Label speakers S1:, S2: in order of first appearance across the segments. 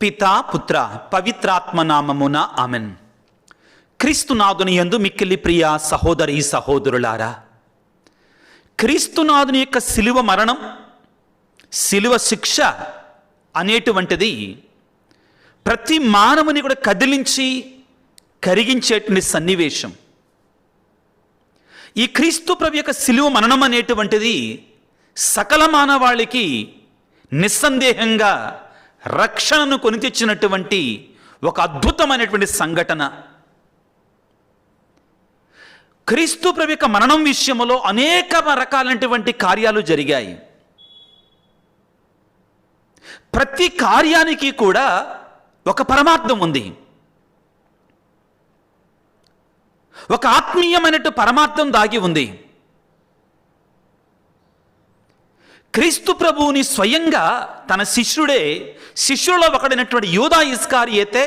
S1: పితా పుత్ర పవిత్రాత్మ నామమున ఆమెన్. క్రీస్తునాథుని యందు మిక్కిలి ప్రియ సహోదరి సహోదరులారా, క్రీస్తునాథుని యొక్క శిలువ మరణం, శిలువ శిక్ష అనేటువంటిది ప్రతి మానవుని కూడా కదిలించి కరిగించేటువంటి సన్నివేశం. ఈ క్రీస్తు ప్రభు యొక్క శిలువ మరణం అనేటువంటిది సకల మానవాళికి నిస్సందేహంగా రక్షణను కొని తెచ్చినటువంటి ఒక అద్భుతమైనటువంటి సంఘటన. క్రీస్తు ప్రభు యొక్క మరణం విషయంలో అనేక రకాలైనటువంటి కార్యాలు జరిగాయి. ప్రతి కార్యానికి కూడా ఒక పరమార్థం ఉంది, ఒక ఆత్మీయమైనటు పరమార్థం దాగి ఉంది. క్రీస్తు ప్రభువుని స్వయంగా తన శిష్యులలో ఒకడైనటువంటి యూదా ఇస్కారియోతే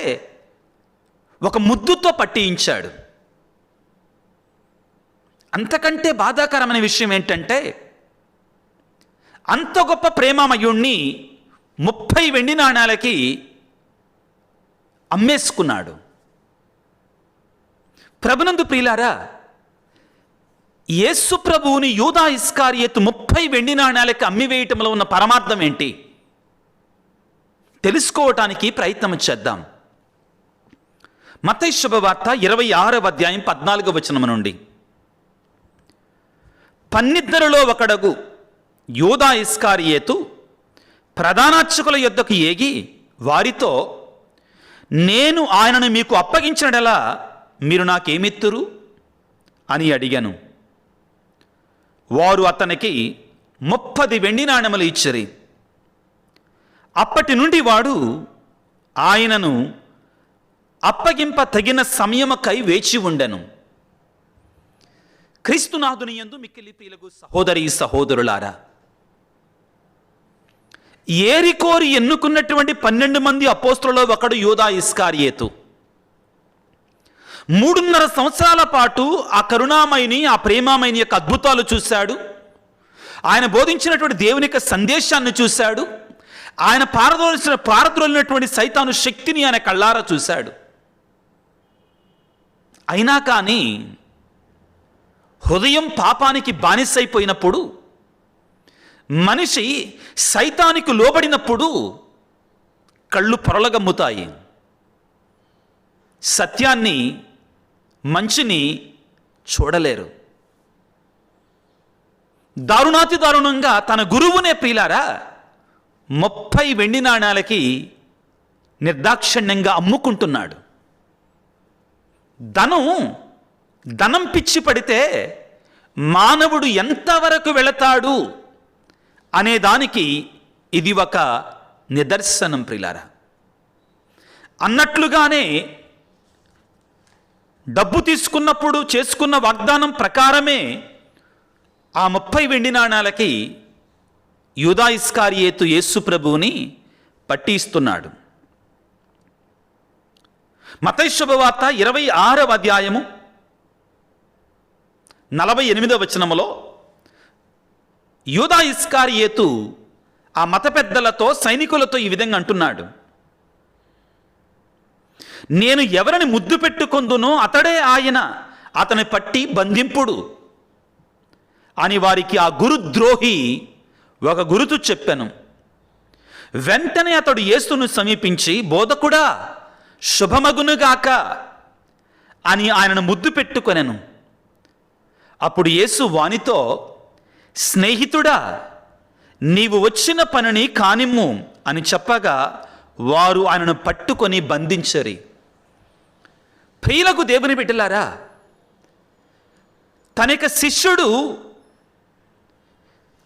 S1: ఒక ముద్దుతో పట్టించాడు. అంతకంటే బాధాకరమైన విషయం ఏంటంటే, అంత గొప్ప ప్రేమమయుణ్ణి 30 వెండి నాణాలకి అమ్మేసుకున్నాడు. ప్రభునందు ప్రియులారా, యేసు ప్రభువుని యూదా ఇస్కారియోతు 30 వెండి నాణాలకి అమ్మివేయటంలో ఉన్న పరమార్థం ఏంటి తెలుసుకోవటానికి ప్రయత్నం చేద్దాం. మత్తయి శుభవార్త 26వ అధ్యాయం 14వ వచనం నుండి, 12లో ఒకడగు యూదా ఇస్కారియోతు ప్రధానార్చకుల యొద్దకు ఏగి వారితో, నేను ఆయనను మీకు అప్పగించినడలా మీరు నాకేమిత్తురు అని అడిగాను. వారు అతనికి 30 వెండి నాణెములు ఇచ్చిరి. అప్పటి నుండి వాడు ఆయనను అప్పగింప తగిన సమయముకై వేచి ఉండెను. క్రీస్తునాథుని యందు మిక్కిలి ప్రియులకు సహోదరి సహోదరులారా, ఏరికోరి ఎన్నుకున్నటువంటి 12 మంది అపోస్తలులలో ఒకడు యూదా ఇస్కారియోతు. 3.5 సంవత్సరాల పాటు ఆ కరుణామయిని, ఆ ప్రేమామయిని యొక్క అద్భుతాలు చూశాడు. ఆయన బోధించినటువంటి దేవుని యొక్క సందేశాన్ని చూశాడు. ఆయన పారద్రోలినటువంటి సైతాను శక్తిని ఆయన కళ్ళారా చూశాడు. అయినా కానీ హృదయం పాపానికి బానిసైపోయినప్పుడు, మనిషి సైతానికి లోబడినప్పుడు కళ్ళు పొరలగమ్ముతాయి. సత్యాన్ని, మంచిని చూడలేరు. దారుణాతి దారుణంగా తన గురువునే ప్రియులారా 30 వెండి నాణాలకి నిర్దాక్షిణ్యంగా అమ్ముకుంటున్నాడు. ధనం పిచ్చి పడితే మానవుడు ఎంతవరకు వెళతాడు అనే దానికి ఇది ఒక నిదర్శనం ప్రియులారా. అన్నట్లుగానే డబ్బు తీసుకున్నప్పుడు చేసుకున్న వాగ్దానం ప్రకారమే ఆ 30 వెండి నాణాలకి యూదా ఇస్కారియోతు యేసు ప్రభువుని పట్టిస్తున్నాడు. మత్తయి శుభవార్త 26వ అధ్యాయము 48వ వచనములో యూదా ఇస్కారియోతు ఆ మత పెద్దలతో, సైనికులతో ఈ విధంగా అంటున్నాడు, నేను ఎవరిని ముద్దు పెట్టుకొందునో అతడే ఆయన, అతని పట్టి బంధింపుడు అని వారికి ఆ గురుద్రోహి ఒక గురుతు చెప్పాను. వెంటనే అతడు యేసును సమీపించి, బోధకుడా శుభమగునుగాక అని ఆయనను ముద్దు పెట్టుకొనెను. అప్పుడు యేసు వానితో, స్నేహితుడా నీవు వచ్చిన పనిని కానిమ్ము అని చెప్పగా వారు ఆయనను పట్టుకొని బంధించరి. ప్రియులకు దేవుని బిడ్డలారా, తన యొక్క శిష్యుడు,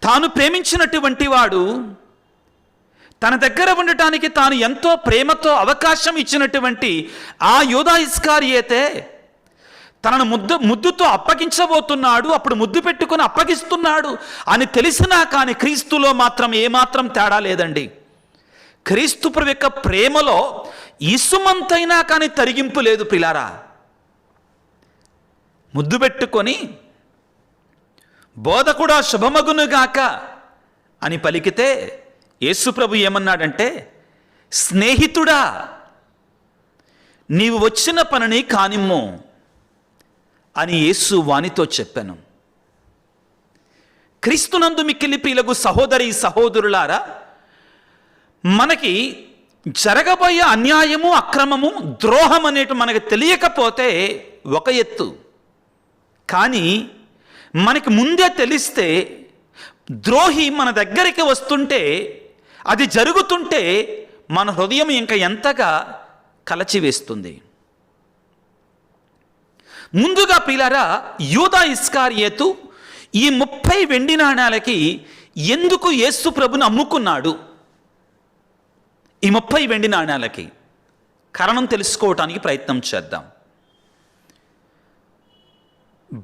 S1: తాను ప్రేమించినటువంటి వాడు, తన దగ్గర ఉండటానికి తాను ఎంతో ప్రేమతో అవకాశం ఇచ్చినటువంటి ఆ యూదా ఇస్కారియోతే తనను ముద్దుతో అప్పగించబోతున్నాడు, అప్పుడు ముద్దు పెట్టుకొని అప్పగిస్తున్నాడు అని తెలిసినా కానీ క్రీస్తులో మాత్రం ఏమాత్రం తేడా లేదండి. క్రీస్తు ప్రభు యొక్క ప్రేమలో ఇసుమంతైనా కానీ తరిగింపు లేదు ప్రిలారా. ముద్దు పెట్టుకొని బోధకుడా శుభమగునుగాక అని పలికితే యేసు ప్రభు ఏమన్నాడంటే, స్నేహితుడా, నీవు వచ్చిన పనిని కానిమ్ము అని యేసు వానితో చెప్పాను. క్రీస్తునందు మిక్కిలి ప్రియులకు సహోదరి సహోదరులారా, మనకి జరగబోయే అన్యాయము, అక్రమము, ద్రోహం అనేటి మనకు తెలియకపోతే ఒక ఎత్తు, కానీ మనకి ముందే తెలిస్తే ద్రోహి మన దగ్గరికి వస్తుంటే, అది జరుగుతుంటే మన హృదయం ఇంకా ఎంతగా కలచివేస్తుంది. ముందుగా ప్రియులారా, యూదా ఇస్కారియోతు ఈ 30 వెండి నాణాలకి ఎందుకు యేసు ప్రభుని అమ్ముకున్నాడు? ఈ 30 వెండి నాణాలకి కారణం తెలుసుకోవటానికి ప్రయత్నం చేద్దాం.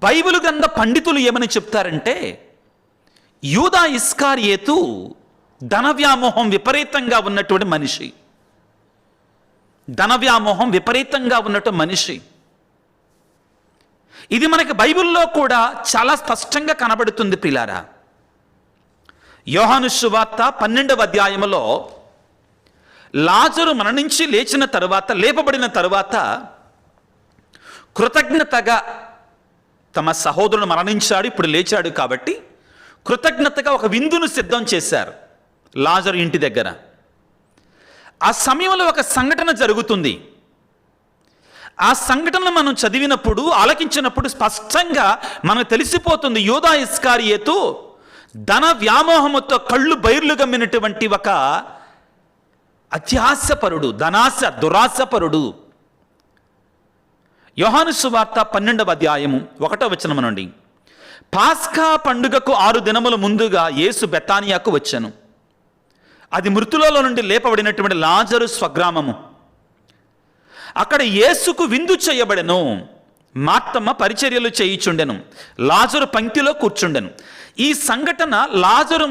S1: బైబిల్ గ్రంథ పండితులు ఏమని చెప్తారంటే, యూదా ఇస్కారియోతు ధన వ్యామోహం విపరీతంగా ఉన్నటువంటి మనిషి. ధన వ్యామోహం విపరీతంగా ఉన్నటువంటి మనిషి. ఇది మనకి బైబిల్లో కూడా చాలా స్పష్టంగా కనబడుతుంది ప్రియులారా. యోహాను సువార్త 12వ అధ్యాయములో లాజరు మరణించి లేపబడిన తరువాత కృతజ్ఞతగా తమ సహోదరుడు మరణించాడు, ఇప్పుడు లేచాడు కాబట్టి కృతజ్ఞతగా ఒక విందును సిద్ధం చేశారు లాజరు ఇంటి దగ్గర. ఆ సమయంలో ఒక సంఘటన జరుగుతుంది. ఆ సంఘటనను మనం చదివినప్పుడు, ఆలకించినప్పుడు స్పష్టంగా మనకు తెలిసిపోతుంది, యూదా ఇస్కారియోతు ధన వ్యామోహముతో కళ్ళు బైర్లు గమ్మినటువంటి ఒక అత్యాశపరుడు, దురాశపరుడు. యోహాను సువార్త 12వ అధ్యాయము 1వ వచనం నుండి, పాస్కా పండుగకు 6 దినముల ముందుగా యేసు బెతానియాకు వచ్చెను. అది మృతులలో నుండి లేపబడినటువంటి లాజరు స్వగ్రామము. అక్కడ యేసుకు విందు చేయబడెను. మార్తమ్మ పరిచర్యలు చేయుచుండెను, లాజరు పంక్తిలో కూర్చుండెను. ఈ సంఘటన లాజరు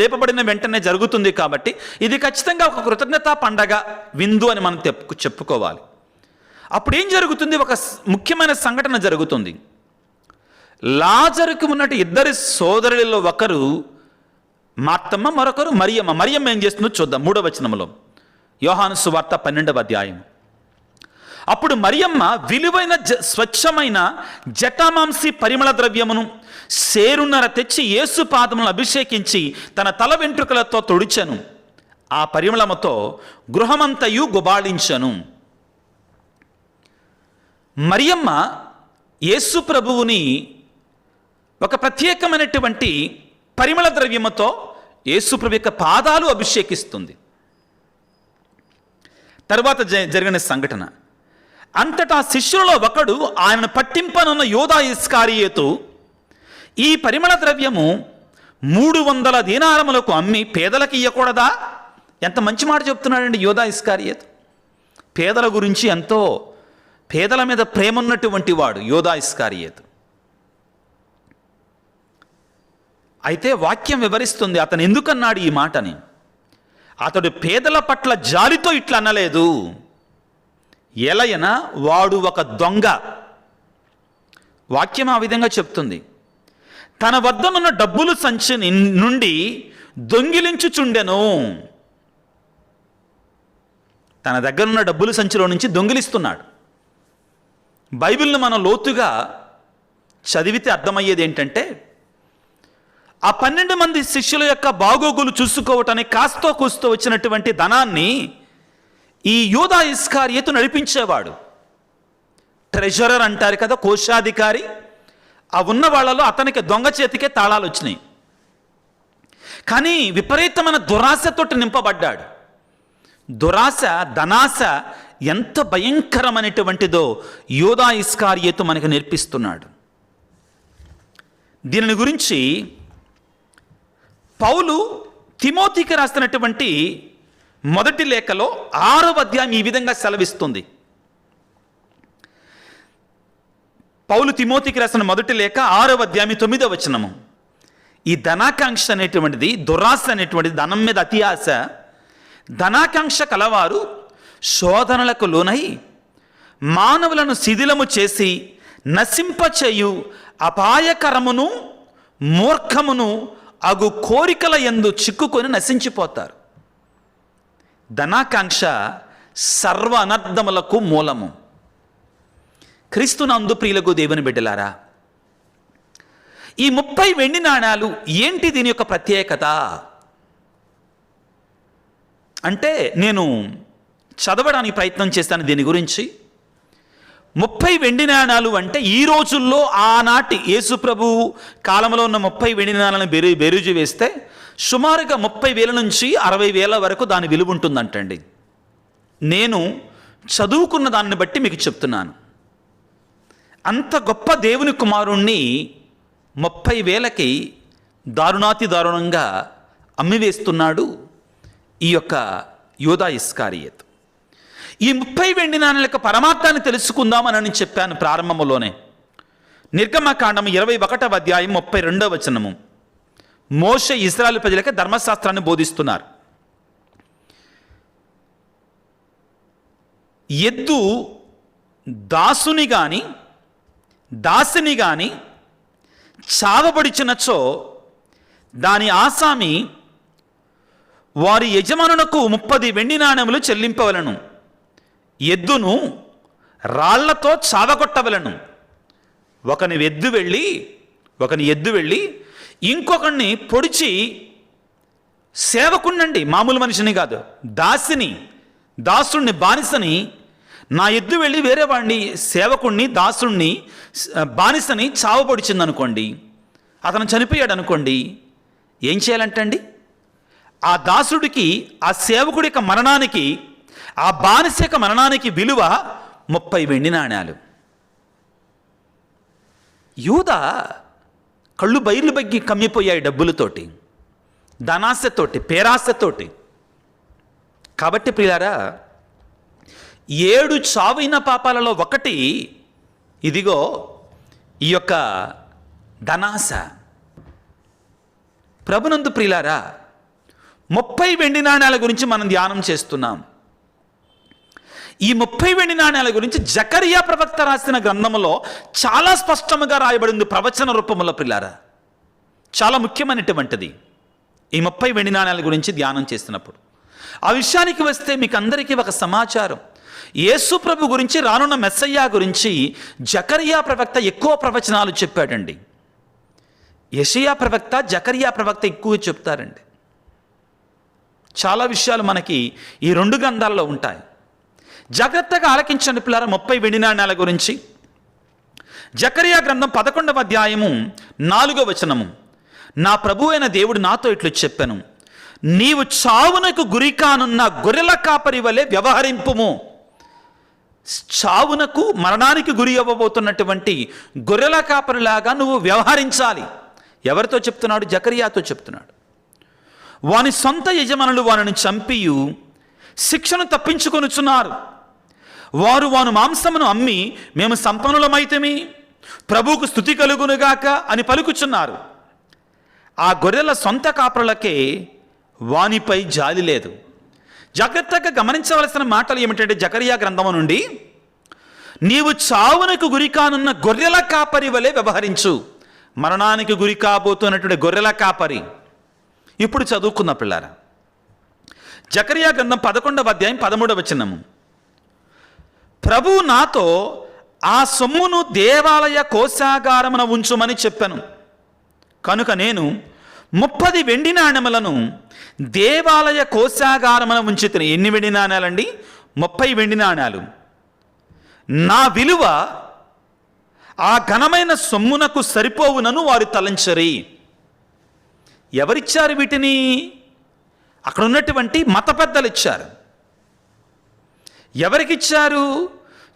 S1: లేపబడిన వెంటనే జరుగుతుంది కాబట్టి ఇది ఖచ్చితంగా ఒక కృతజ్ఞతా పండగ, విందు అని మనం చెప్పుకోవాలి. అప్పుడు ఏం జరుగుతుంది? ఒక ముఖ్యమైన సంఘటన జరుగుతుంది. లాజరుకు ఉన్నట్టు 2 సోదరులలో ఒకరు మార్తమ్మ, మరొకరు మరియమ్మ. మరియమ్మ ఏం చేస్తుందో చూద్దాం 3వ వచనంలో, యోహాను సువార్త 12వ అధ్యాయం. అప్పుడు మరియమ్మ విలువైన స్వచ్ఛమైన జటామాంసి పరిమళ ద్రవ్యమును 1.5 సేరు తెచ్చి యేసు పాదములను అభిషేకించి తన తల వెంట్రుకలతో తొడిచెను. ఆ పరిమళముతో గృహమంతయు గుబాళించెను. మరియమ్మ యేసు ప్రభువుని ఒక ప్రత్యేకమైనటువంటి పరిమళ ద్రవ్యముతో యేసు ప్రభు యొక్క పాదాలు అభిషేకిస్తుంది. తర్వాత జరిగిన సంఘటన, అంతటా శిష్యులలో ఒకడు ఆయనను పట్టింపనున్న యూదా ఇస్కారియోతు ఈ పరిమళ ద్రవ్యము 300 దీనారములకు అమ్మి పేదలకు ఇయ్యకూడదా? ఎంత మంచి మాట చెప్తున్నాడండి యూదా ఇస్కారియోతు. పేదల గురించి ఎంతో, పేదల మీద ప్రేమ ఉన్నటువంటి వాడు యూదా ఇస్కారియోతు. అయితే వాక్యం వివరిస్తుంది అతను ఎందుకన్నాడు ఈ మాటని. అతడు పేదల పట్ల జాలితో ఇట్లా అనలేదు. ఎలయన వాడు ఒక దొంగ. వాక్యం ఆ విధంగా చెప్తుంది. తన వద్దనున్న డబ్బులు సంచి నుండి దొంగిలించుచుండెను. తన దగ్గరున్న డబ్బులు సంచిలో నుంచి దొంగిలిస్తున్నాడు. బైబిల్ను మనం లోతుగా చదివితే అర్థమయ్యేది ఏంటంటే, ఆ 12 మంది శిష్యుల యొక్క బాగోగులు చూసుకోవటానికి కాస్తో కూస్తో వచ్చినటువంటి ధనాన్ని ఈ యూదా ఇస్కారియోతు నడిపించేవాడు. ట్రెజరర్ అంటారు కదా, కోశాధికారి. ఆ ఉన్న వాళ్ళలో అతనికి దొంగ చేతికే తాళాలు వచ్చినాయి. కానీ విపరీతమైన దురాశతోటి నింపబడ్డాడు. దురాశ, ధనాశ ఎంత భయంకరమైనటువంటిదో యూదా ఇస్కారియోతు మనకు నేర్పిస్తున్నాడు. దీనిని గురించి పౌలు తిమోతికి రాస్తున్నటువంటి మొదటి లేఖలో 6వ అధ్యాయం ఈ విధంగా సెలవిస్తుంది. పౌలు తిమోతికి రాసిన మొదటి లేఖ 6వ అధ్యాయం 9వ వచనము, ఈ ధనాకాంక్ష అనేటువంటిది, దురాశ అనేటువంటిది, ధనం మీద అతి ఆశ, ధనాకాంక్ష కలవారు శోధనలకు లోనై మానవులను శిథిలము చేసి నశింపచేయు అపాయకరమును మూర్ఖమును అగు కోరికల యందు చిక్కుకొని నశించిపోతారు. ధనాకాంక్ష సర్వ అనర్థములకు మూలము. క్రీస్తునందు ప్రియులకు దేవుని బిడ్డలారా, ఈ 30 వెండి నాణాలు ఏంటి దీని యొక్క ప్రత్యేకత అంటే, నేను చదవడానికి ప్రయత్నం చేస్తాను దీని గురించి. 30 వెండి నాణాలు అంటే ఈ రోజుల్లో ఆనాటి యేసుప్రభు కాలంలో ఉన్న 30 వెండి నాణాలను బెరుజు వేస్తే సుమారుగా 30,000 నుంచి 60,000 వరకు దాని విలువ ఉంటుందంటండి. నేను చదువుకున్న దాన్ని బట్టి మీకు చెప్తున్నాను. అంత గొప్ప దేవుని కుమారుణ్ణి 30,000కి దారుణాతి దారుణంగా అమ్మివేస్తున్నాడు ఈ యొక్క యూదా ఇస్కారియోతు. ఈ 30 వెండి నాణాల యొక్క పరమార్థాన్ని తెలుసుకుందామని నేను చెప్పాను ప్రారంభంలోనే. నిర్గమకాండం 21వ అధ్యాయం 32వ వచనము. మోషే ఇశ్రాయేలు ప్రజలకి ధర్మశాస్త్రాన్ని బోధిస్తున్నారు. ఎద్దు దాసుని గాని దాసిని గాని చావబడిచినచో దాని ఆసామి వారి యజమానులకు 30 వెండి నాణెములు చెల్లింపవలను. ఎద్దును రాళ్లతో చావగొట్టవలను. ఒకని ఎద్దు వెళ్ళి ఇంకొకరిని పొడిచి, సేవకుణ్ణండి, మామూలు మనిషిని కాదు, దాసుణ్ణి బానిసని, నా ఎద్దు వెళ్ళి వేరే వాడిని సేవకుణ్ణి దాసుణ్ణి బానిసని చావబొడిచింది అనుకోండి, అతను చనిపోయాడు అనుకోండి, ఏం చేయాలంటండి? ఆ దాసుడికి, ఆ సేవకుడి యొక్క మరణానికి, ఆ బానిస యొక్క మరణానికి విలువ 30 వెండి నాణ్యాలు. యూదా కళ్ళు బయర్లు బగ్గి కమ్మిపోయాయి డబ్బులతోటి, ధనాశతోటి, పేరాశతోటి. కాబట్టి ప్రియులారా, 7 చావైన పాపాలలో ఒకటి ఇదిగో ఈ యొక్క ధనాశ. ప్రభునందు ప్రియులారా, 30 వెండి నాణ్యాల గురించి మనం ధ్యానం చేస్తున్నాం. ఈ 30 వెండి నాణ్యాల గురించి జకరియా ప్రవక్త రాసిన గ్రంథంలో చాలా స్పష్టంగా రాయబడింది, ప్రవచన రూపంలో. ప్రియులారా, చాలా ముఖ్యమైనటువంటిది ఈ 30 వెండి నాణ్యాల గురించి ధ్యానం చేస్తున్నప్పుడు. ఆ విషయానికి వస్తే మీకు అందరికీ ఒక సమాచారం. యేసు ప్రభు గురించి, రానున్న మెస్సయ్యా గురించి జకరియా ప్రవక్త ఎక్కువ ప్రవచనాలు చెప్పాడండి. యెషయా ప్రవక్త, జకరియా ప్రవక్త ఎక్కువ చెప్తారండి. చాలా విషయాలు మనకి ఈ 2 గ్రంథాల్లో ఉంటాయి. జాగ్రత్తగా ఆలకించండి పిల్లరా 30 వెండి నాణ్యాల గురించి. జకరియా గ్రంథం 11వ అధ్యాయము 4వ వచనము. నా ప్రభు అయిన దేవుడు నాతో ఇట్లు చెప్పెను, నీవు చావునకు గురి కానున్న గొర్రెల కాపరి వలె వ్యవహరింపుము. చావునకు, మరణానికి గురి అవ్వబోతున్నటువంటి గొర్రెల కాపరిలాగా నువ్వు వ్యవహరించాలి. ఎవరితో చెప్తున్నాడు? జకరియాతో చెప్తున్నాడు. వాని సొంత యజమానులు వానిని చంపియు శిక్షను తప్పించుకొనుచున్నారు. వాను మాంసమును అమ్మి మేము సంపన్నులమైతిమి, ప్రభువుకు స్తుతి కలుగునుగాక అని పలుకుచున్నారు. ఆ గొర్రెల సొంత కాపరులకే వానిపై జాలి లేదు. జాగ్రత్తగా గమనించవలసిన మాటలు ఏమిటంటే, జకరియా గ్రంథము నుండి, నీవు చావునకు గురి కానున్న గొర్రెల కాపరి వలె వ్యవహరించు. మరణానికి గురి కాబోతున్నటువంటి గొర్రెల కాపరి. ఇప్పుడు చదువుకున్న పిల్లారా, జకరియా గ్రంథం 11వ అధ్యాయం 13వ వచనము. ప్రభువు నాతో ఆ సొమ్మును దేవాలయ కోశాగారమున ఉంచుమని చెప్పాను. కనుక నేను 30 వెండి నాణెములను దేవాలయ కోశాగారమున ఉంచితిని. ఎన్ని వెండి నాణ్యాలండి? 30 వెండి నాణ్యాలు. నా విలువ ఆ ఘనమైన సొమ్మునకు సరిపోవునను వారు తలంచరి. ఎవరిచ్చారు వీటిని? అక్కడ ఉన్నటువంటి మత పెద్దలు ఇచ్చారు. ఎవరికిచ్చారు?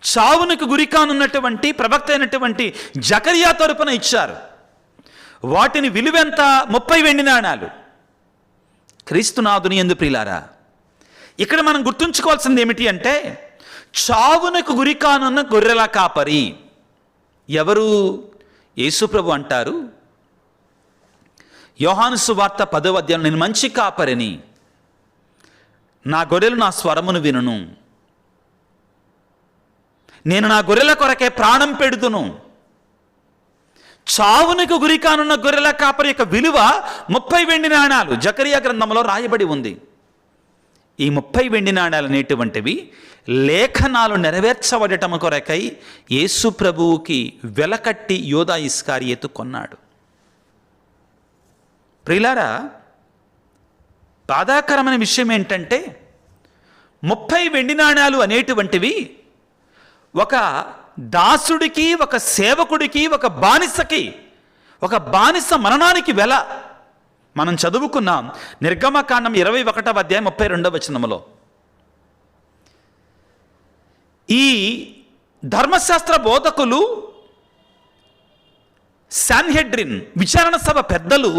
S1: చావునకు గురికానున్నటువంటి ప్రవక్త అయినటువంటి జకరియా తరపున ఇచ్చారు. వాటిని విలువెంత? 30 వెండి నాణాలు. క్రీస్తునాథుని యందు ప్రియులారా, ఇక్కడ మనం గుర్తుంచుకోవాల్సింది ఏమిటి అంటే, చావునకు గురికానున్న గొర్రెల కాపరి ఎవరు? యేసుప్రభు అంటారు, యోహాను సువార్త 10వ అధ్యాయం, నేను మంచి కాపరిని, నా గొర్రెలు నా స్వరమును వినును, నేను నా గొర్రెల కొరకే ప్రాణం పెడుదును. చావునకు గురికానున్న గొర్రెల కాపరి యొక్క విలువ 30 వెండి నాణాలు జకరియా గ్రంథంలో రాయబడి ఉంది. ఈ 30 వెండి నాణాలు అనేటువంటివి లేఖనాలు నెరవేర్చబడటం కొరకై యేసు ప్రభువుకి వెలకట్టి యోధా ఇస్కారియేతు కొన్నాడు. ప్రియులారా, బాధాకరమైన విషయం ఏంటంటే 30 వెండి నాణాలు అనేటువంటివి ఒక దాసుడికి, ఒక సేవకుడికి, ఒక బానిస మరణానికి వెల. మనం చదువుకున్నాం నిర్గమకాండం 21వ అధ్యాయం 32వ వచనములో. ఈ ధర్మశాస్త్ర బోధకులు, సాన్హెడ్రిన్ విచారణ సభ పెద్దలు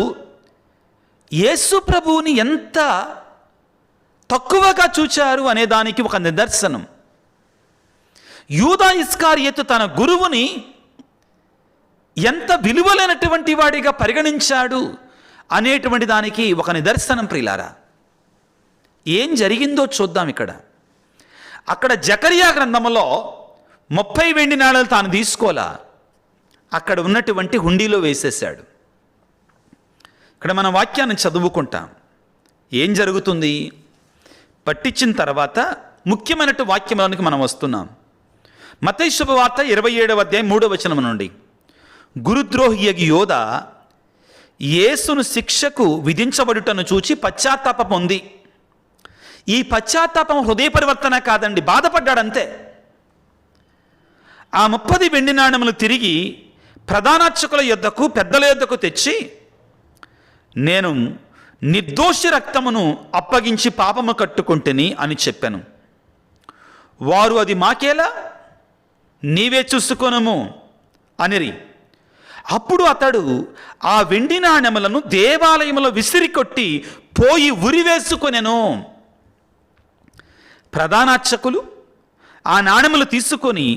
S1: యేసు ప్రభువుని ఎంత తక్కువగా చూచారు అనే దానికి ఒక నిదర్శనం. యూదా ఇస్కారియేతు తన గురువుని ఎంత విలువలేనటువంటి వాడిగా పరిగణించాడు అనేటువంటి దానికి ఒక నిదర్శనం. ప్రియులారా, ఏం జరిగిందో చూద్దాం. అక్కడ జకరియా గ్రంథములో 30 వెండి నాణాలు తాను తీసుకోలా, అక్కడ ఉన్నటువంటి హుండీలో వేసేశాడు. ఇక్కడ మన వాక్యాన్ని చదువుకుంటాం. ఏం జరుగుతుంది? పట్టించిన తర్వాత ముఖ్యమైన వాక్యంలోనికి మనం వస్తున్నాం. మత్తయి శుభవార్త 27వ అధ్యాయం 3వ వచనం నుండి, గురుద్రోహియగు యోధా యేసును శిక్షకు విధించబడుటను చూచి పశ్చాత్తాప పొంది, ఈ పశ్చాత్తాపం హృదయ పరివర్తన కాదండి, బాధపడ్డాడంతే. ఆ 30 వెండి నాణెములు తిరిగి ప్రధానార్చకుల యొద్దకు, పెద్దల యొద్దకు తెచ్చి, నేను నిర్దోషి రక్తమును అప్పగించి పాపము కట్టుకుంటుని అని చెప్పాను. వారు, అది మాకేలా, నీవే చూసుకొనుము అనిరి. అప్పుడు అతడు ఆ వెండి నాణెములను దేవాలయములో విసిరికొట్టి పోయి ఉరివేసుకొనెను. ప్రధానార్చకులు ఆ నాణెములు తీసుకొని,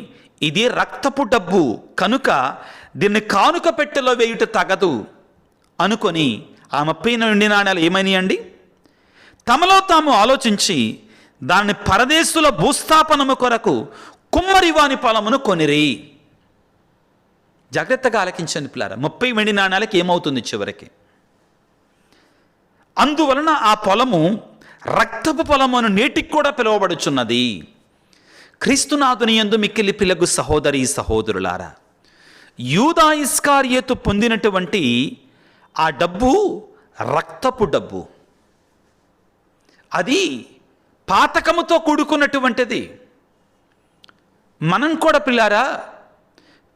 S1: ఇది రక్తపు డబ్బు కనుక దీన్ని కానుక పెట్టెలో వేయుట తగదు అనుకొని ఆ 30 వెండి నాణాలు ఏమైనాయండి? తమలో తాము ఆలోచించి దాన్ని పరదేశుల భూస్థాపనము కొరకు కుమ్మరివాని పొలమును కొనిరి. జాగ్రత్తగా ఆలకించండి పిల్లారా, 30 వెండి నాణాలకి ఏమవుతుంది చివరికి? అందువలన ఆ పొలము రక్తపు పొలము అని నేటికి కూడా పిలువబడుచున్నది. క్రీస్తునాథుని యందు మిక్కిలి పిలగు సహోదరి సహోదరులారా, యూదా ఇస్కారియేతు పొందినటువంటి ఆ డబ్బు రక్తపు డబ్బు. అది పాతకముతో కూడుకున్నటువంటిది. మనం కూడా పిల్లారా,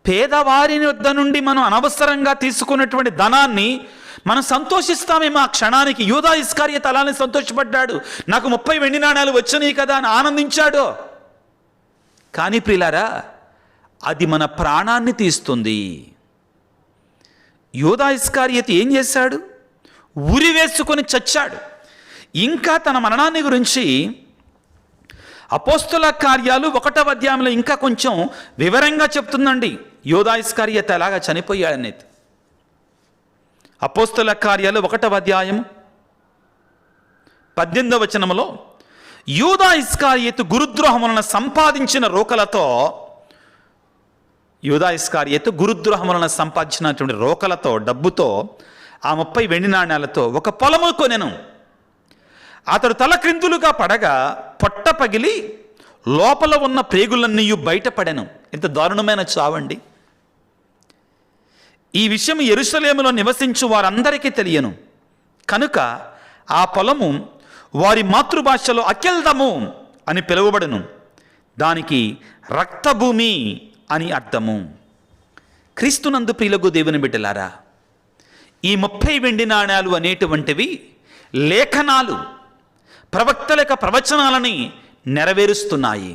S1: పేదవారి వద్ద నుండి మనం అనవసరంగా తీసుకున్నటువంటి ధనాన్ని మనం సంతోషిస్తామేమో ఆ క్షణానికి. యూదా ఇస్కారియేతు అలానే సంతోషపడ్డాడు, నాకు 30 వెండి నాణాలు వచ్చినాయి కదా అని ఆనందించాడు. కానీ ప్రియులారా, అది మన ప్రాణాన్ని తీస్తుంది. యూదా ఇస్కారియేతు ఏం చేశాడు? ఉరి వేసుకొని చచ్చాడు. ఇంకా తన మరణాన్ని గురించి అపోస్తుల కార్యాలు 1వ అధ్యాయంలో ఇంకా కొంచెం వివరంగా చెప్తుందండి యూదా ఇస్కారియేతు ఎలాగా చనిపోయాడనేది. అపోస్తుల కార్యాలు 1వ అధ్యాయం 18వ వచనములో, యూదా ఇస్కారియేతు గురుద్రోహం వలన సంపాదించిన రోకలతో, యూదా ఇస్కారియేతు గురుద్రోహం వలన సంపాదించినటువంటి రోకలతో, డబ్బుతో, ఆ 30 వెండి నాణ్యాలతో ఒక పొలము కొనెను. అతడు తల క్రిందులుగా పడగా పొట్ట పగిలి లోపల ఉన్న ప్రేగులన్నీ బయటపడెను. ఎంత దారుణమైన చావండి! ఈ విషయం యెరూషలేములో నివసించు వారందరికీ తెలియను కనుక ఆ పొలము వారి మాతృభాషలో అకెల్దము అని పిలువబడును. దానికి రక్తభూమి అని అర్థము. క్రీస్తునందు ప్రియులకు దేవుని బిడ్డలారా, ఈ 30 వెండి నాణ్యాలు అనేటువంటివి లేఖనాలు, ప్రవక్తల యొక్క ప్రవచనాలని నెరవేరుస్తున్నాయి.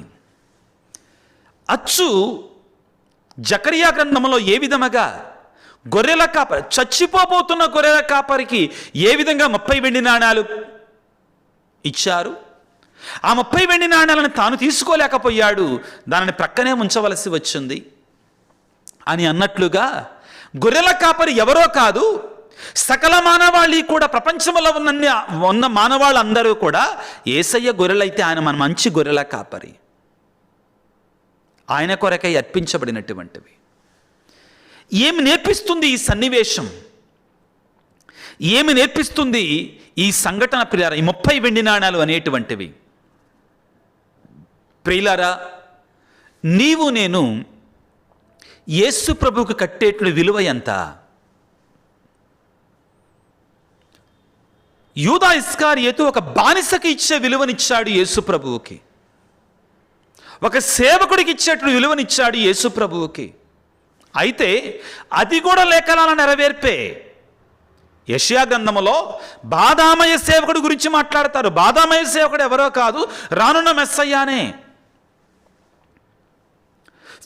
S1: అచ్చు జకరియా గ్రంథంలో ఏ విధముగా గొర్రెల కాపరి, చచ్చిపోబోతున్న గొర్రెల కాపరికి ఏ విధంగా 30 వెండి నాణ్యాలు ఇచ్చారు, ఆ 30 వెండి నాణ్యాలను తాను తీసుకోలేకపోయాడు, దానిని ప్రక్కనే ఉంచవలసి వచ్చింది అని అన్నట్లుగా, గొర్రెల కాపరి ఎవరో కాదు, సకల మానవాళి కూడా, ప్రపంచంలో ఉన్న మానవాళ్ళందరూ కూడా యేసయ్య గొర్రెలైతే ఆయన మన మంచి గొర్రెల కాపరి. ఆయన కొరకై అర్పించబడినటువంటివి. ఏమి నేర్పిస్తుంది ఈ సన్నివేశం? ఏమి నేర్పిస్తుంది ఈ సంఘటన ప్రియారా? ఈ 30 వెండి నాణ్యాలు అనేటువంటివి ప్రియులారా, నీవు నేను యేసు ప్రభువుకు కట్టేటువంటి విలువ ఎంత? యూదా ఇస్కారియోతు ఒక బానిసకి ఇచ్చే విలువనిచ్చాడు యేసు ప్రభువుకి, ఒక సేవకుడికి ఇచ్చేటువంటి విలువనిచ్చాడు యేసు ప్రభువుకి. అయితే అది కూడా లేఖనాల నెరవేర్పే. యెషయా గ్రంథములో బాధామయ సేవకుడి గురించి మాట్లాడతారు. బాధామయ సేవకుడు ఎవరో కాదు, రానున్న మెస్సయ్యానే.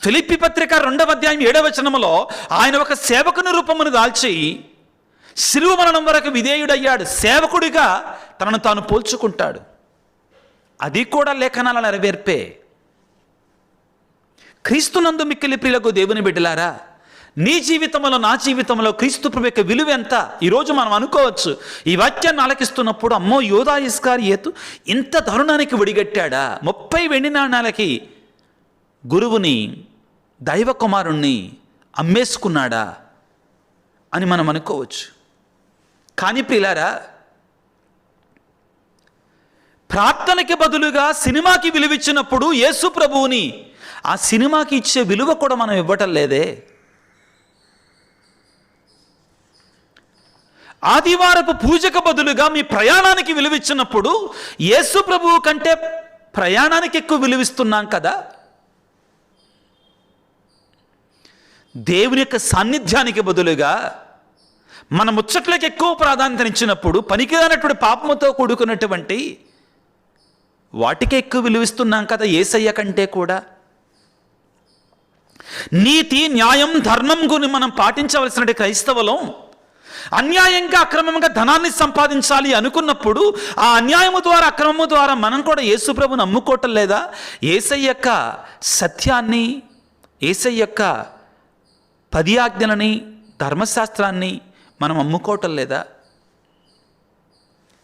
S1: ఫిలిప్పీ పత్రిక 2వ అధ్యాయం 7వ వచనములో ఆయన ఒక సేవకుని రూపమును దాల్చి శిలువ మరణం వరకు విధేయుడయ్యాడు. సేవకుడిగా తనను తాను పోల్చుకుంటాడు. అది కూడా లేఖనాల నెరవేర్పే. క్రీస్తునందు మిక్కిలి ప్రియులకు దేవుని బిడ్డలారా, నీ జీవితంలో నా జీవితంలో క్రీస్తు ప్రభు యొక్క విలువ ఎంత? ఈరోజు మనం అనుకోవచ్చు, ఈ వాక్యాన్ని ఆలకిస్తున్నప్పుడు, అమ్మో యూదా ఇస్కారియోతు ఇంత దారుణానికి ఒడిగట్టాడా? 30 వెండి నాణాలకి గురువుని, దైవ కుమారుణ్ణి అమ్మేసుకున్నాడా అని మనం అనుకోవచ్చు. కానీ ప్రియులారా, ప్రార్థనకి బదులుగా సినిమాకి విలువిచ్చినప్పుడు యేసు ప్రభువుని ఆ సినిమాకి ఇచ్చే విలువ కూడా మనం ఇవ్వటం లేదే. ఆదివారపు పూజకు బదులుగా మీ ప్రయాణానికి విలువిచ్చినప్పుడు యేసు ప్రభువు కంటే ప్రయాణానికి ఎక్కువ విలువిస్తున్నాం కదా. దేవుని యొక్క సాన్నిధ్యానికి బదులుగా మన ముచ్చట్లకి ఎక్కువ ప్రాధాన్యతనిచ్చినప్పుడు పనికిరానటువంటి పాపముతో కూడుకున్నటువంటి వాటికి ఎక్కువ విలువిస్తున్నాం కదా యేసయ్య కంటే కూడా. నీతి, న్యాయం, ధర్మం గురించి మనం పాటించవలసిన క్రైస్తవులం అన్యాయంగా అక్రమంగా ధనాన్ని సంపాదించాలి అనుకున్నప్పుడు ఆ అన్యాయము ద్వారా, అక్రమము ద్వారా మనం కూడా యేసు ప్రభువుని నమ్ముకోవటం లేదా? యేసయ్య యొక్క సత్యాన్ని, యేసయ్య యొక్క 10 ఆజ్ఞలని, ధర్మశాస్త్రాన్ని మనం అమ్ముకోవటం లేదా?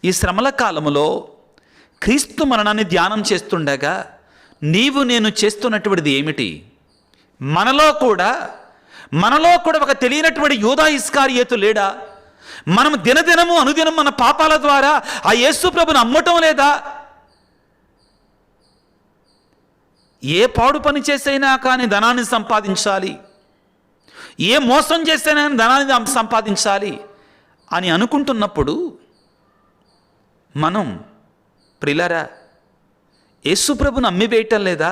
S1: ఈ శ్రమల కాలములో క్రీస్తు మరణాన్ని ధ్యానం చేస్తుండగా నీవు నేను చేస్తున్నటువంటిది ఏమిటి? మనలో కూడా ఒక తెలియనటువంటి యూదా ఇస్కారియోతు లేడా? మనం దినదినము అనుదినం మన పాపాల ద్వారా ఆ యేసు ప్రభుని అమ్మటం లేదా? ఏ పాడు పని చేసైనా కానీ ధనాన్ని సంపాదించాలి, ఏ మోసం చేసైనా ధనాన్ని సంపాదించాలి అని అనుకుంటున్నప్పుడు మనం ప్రియులారా యేసు ప్రభుని అమ్మివేయటం లేదా?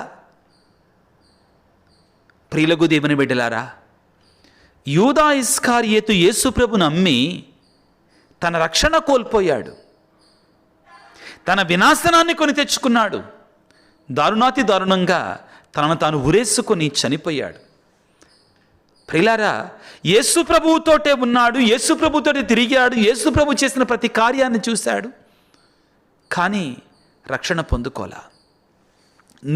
S1: ప్రియులకు దేవుని బిడ్డలారా, యూదా ఇస్కారియోతు యేసు ప్రభుని అమ్మి తన రక్షణ కోల్పోయాడు, తన వినాశనాన్ని కొని తెచ్చుకున్నాడు. దారుణాతి దారుణంగా తనను తాను ఉరేసుకొని చనిపోయాడు. ప్రియులారా, యేసు ప్రభువుతోటే ఉన్నాడు, యేసు ప్రభుతోటే తిరిగాడు, యేసు ప్రభు చేసిన ప్రతి కార్యాన్ని చూశాడు, కానీ రక్షణ పొందుకోలా.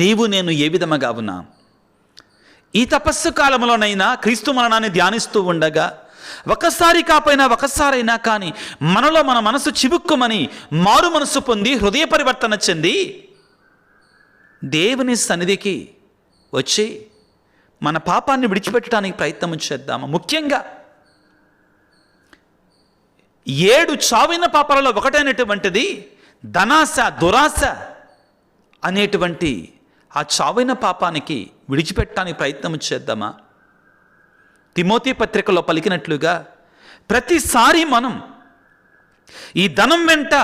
S1: నీవు నేను ఏ విధముగా ఉన్నాం? ఈ తపస్సు కాలంలోనైనా క్రీస్తు మరణాన్ని ధ్యానిస్తూ ఉండగా ఒకసారి కాపోయినా ఒకసారైనా కానీ మనలో మన మనసు చివుక్కుమని మారు మనసు పొంది హృదయ పరివర్తన చెంది దేవుని సన్నిధికి వచ్చి మన పాపాన్ని విడిచిపెట్టడానికి ప్రయత్నం చేద్దాము. ముఖ్యంగా 7 చావిన పాపాలలో ఒకటైనటువంటిది ధనాశ, దురాశ అనేటువంటి ఆ చావైన పాపానికి విడిచిపెట్టడానికి ప్రయత్నం చేద్దామా? తిమోతి పత్రికలో పలికినట్లుగా ప్రతిసారి మనం ఈ ధనం వెంట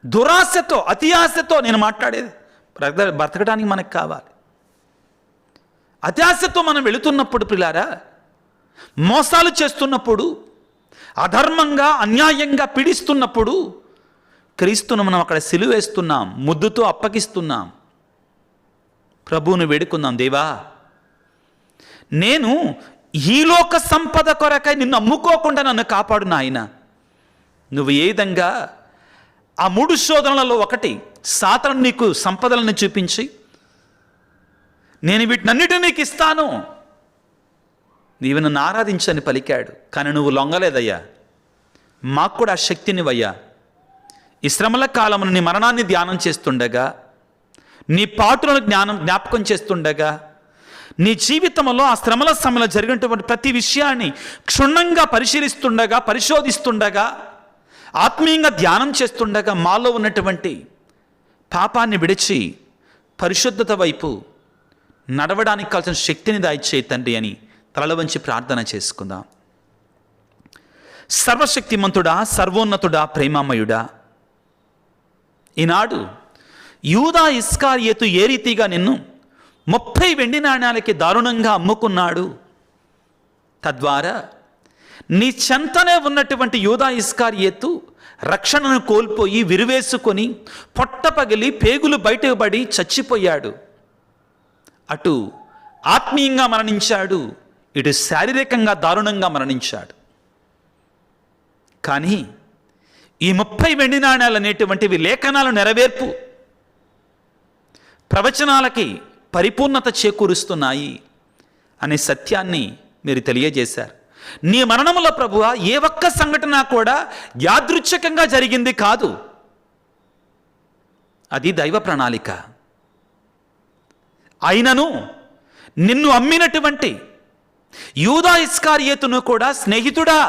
S1: దురాశతో, అతి ఆశతో, నేను మాట్లాడేది బ్రతకడానికి మనకు కావాలి, అత్యాశతో మనం వెళుతున్నప్పుడు ప్రియులారా, మోసాలు చేస్తున్నప్పుడు, అధర్మంగా అన్యాయంగా పీడిస్తున్నప్పుడు క్రీస్తును మనం అక్కడ సిలువేస్తున్నాం, ముద్దుతో అప్పగిస్తున్నాం. ప్రభువును వేడుకుందాం, దేవా నేను ఈలోక సంపద కొరకై నిన్ను అమ్ముకోకుండా నన్ను కాపాడు నాయన. నువ్వు ఏ విధంగా ఆ 3 శోధనలలో ఒకటి, సాతాను నీకు సంపదలను చూపించి నేను వీటినన్నిటిని నీకు ఇస్తాను, నీవు నన్ను ఆరాధించని పలికాడు. కానీ నువ్వు లొంగలేదయ్యా. మాకు కూడా ఆ శక్తినివయ్యా. ఈ శ్రమల కాలమును నీ మరణాన్ని ధ్యానం చేస్తుండగా, నీ పాటులను జ్ఞాపకం చేస్తుండగా, నీ జీవితంలో ఆ శ్రమల సమయంలో జరిగినటువంటి ప్రతి విషయాన్ని క్షుణ్ణంగా పరిశీలిస్తుండగా, పరిశోధిస్తుండగా, ఆత్మీయంగా ధ్యానం చేస్తుండగా మాలో ఉన్నటువంటి పాపాన్ని విడిచి పరిశుద్ధత వైపు నడవడానికి కావాల్సిన శక్తిని దయచేయి తండ్రి అని తలల వంచి ప్రార్థన చేసుకుందాం. సర్వశక్తిమంతుడా, సర్వోన్నతుడా, ప్రేమామయుడా, ఈనాడు యూదా ఇస్కారియోతు ఏ రీతిగా నిన్ను 30 వెండి నాణ్యాలకి దారుణంగా అమ్ముకున్నాడు, తద్వారా నీ చెంతనే ఉన్నటువంటి యూదా ఇస్కారియోతు రక్షణను కోల్పోయి విరివేసుకొని పొట్ట పగిలి పేగులు బయటపడి చచ్చిపోయాడు. అటు ఆత్మీయంగా మరణించాడు, ఇటు శారీరకంగా దారుణంగా మరణించాడు. కానీ ఈ 30 వెండి నాణ్యాలు అనేటువంటివి లేఖనాల నెరవేర్పు, ప్రవచనాలకి పరిపూర్ణత చేకూరుస్తున్నాయి అనే సత్యాన్ని మీరు తెలియజేశారు. నీ మరణములో ప్రభువా ఏ ఒక్క సంఘటన కూడా యాదృచ్ఛికంగా జరిగింది కాదు, అది దైవ ప్రణాళిక. అయినను నిన్ను అమ్మినటువంటి యూదా ఇస్కారియోతును కూడా స్నేహితుడా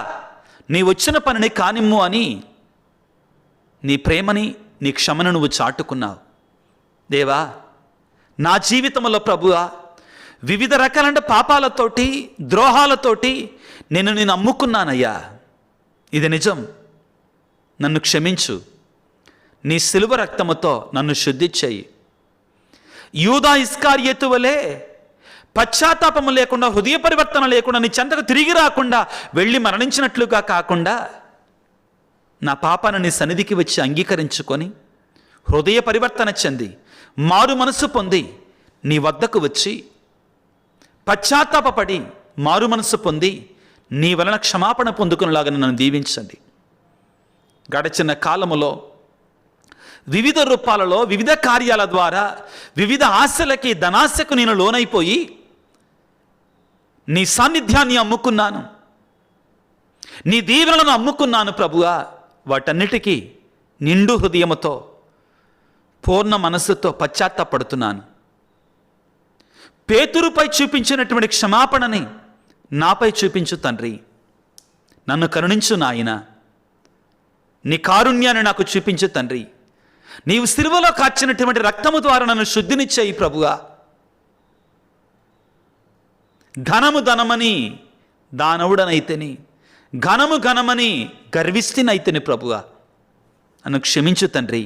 S1: నీ వచ్చిన పనిని కానిమ్ము అని నీ ప్రేమని, నీ క్షమను నువ్వు చాటుకున్నావు. దేవా, నా జీవితంలో ప్రభువా వివిధ రకాలైన పాపాలతోటి, ద్రోహాలతోటి నేను అమ్ముకున్నానయ్యా. ఇది నిజం, నన్ను క్షమించు. నీ శిలువ రక్తముతో నన్ను శుద్ధి చేయి. యూదా ఇస్కారియోతు వలె పశ్చాత్తాపము లేకుండా, హృదయ పరివర్తన లేకుండా, నీ చెంతకు తిరిగి రాకుండా వెళ్ళి మరణించినట్లుగా కాకుండా నా పాపాన్ని నీ సన్నిధికి వచ్చి అంగీకరించుకొని హృదయ పరివర్తన చెంది మారు మనసు పొంది నీ వద్దకు వచ్చి పశ్చాత్తాపడి మారు మనసు పొంది నీ వలన క్షమాపణ పొందుకునేలాగా నన్ను దీవించండి. గడిచిన కాలములో వివిధ రూపాలలో, వివిధ కార్యాల ద్వారా, వివిధ ఆశలకి, ధనాశకు నేను లోనైపోయి నీ సాన్నిధ్యాన్ని అమ్ముకున్నాను, నీ దీవెనలను అమ్ముకున్నాను ప్రభువా. వాటన్నిటికీ నిండు హృదయముతో, పూర్ణ మనస్సుతో పశ్చాత్తాపడుతున్నాను. పేతురుపై చూపించినటువంటి క్షమాపణని నాపై చూపించు తండ్రి. నన్ను కరుణించు నాయన. నీ కారుణ్యాన్ని నాకు చూపించు తండ్రి. నీవు సిలువలో కాచినటువంటి రక్తము ద్వారా నన్ను శుద్ధినిచ్చేయి ప్రభువా. ధనమని దానవుడనైతేని, ఘనమని గర్విష్ఠినైతేని ప్రభువా. నన్ను క్షమించు తండ్రి.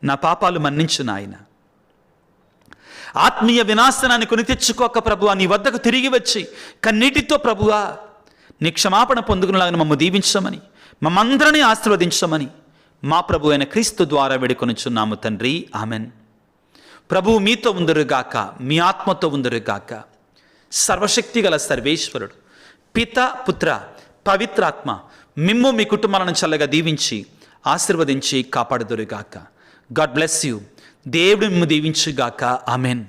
S1: నా పాపాలు మన్నించు నాయన. ఆత్మీయ వినాశనాన్ని కొని తెచ్చుకోక ప్రభువా, నీ వద్దకు తిరిగి వచ్చి కన్నీటితో ప్రభువా నీ క్షమాపణ పొందుకునేలాగా మమ్మ దీవించమని, మమ్మందరినీ ఆశీర్వదించమని మా ప్రభు అయిన క్రీస్తు ద్వారా వేడుకొనుచున్నాము తండ్రి. ఆమెన్. ప్రభువు మీతో ఉందరుగాక, మీ ఆత్మతో ఉందరుగాక. సర్వశక్తి గల సర్వేశ్వరుడు పిత, పుత్ర, పవిత్రాత్మ మిమ్ము మీ కుటుంబాలను చల్లగా దీవించి ఆశీర్వదించి కాపాడుదురుగాక. God bless you. దేవుడు మిమ్ము దీవించుగాక. ఆమెన్.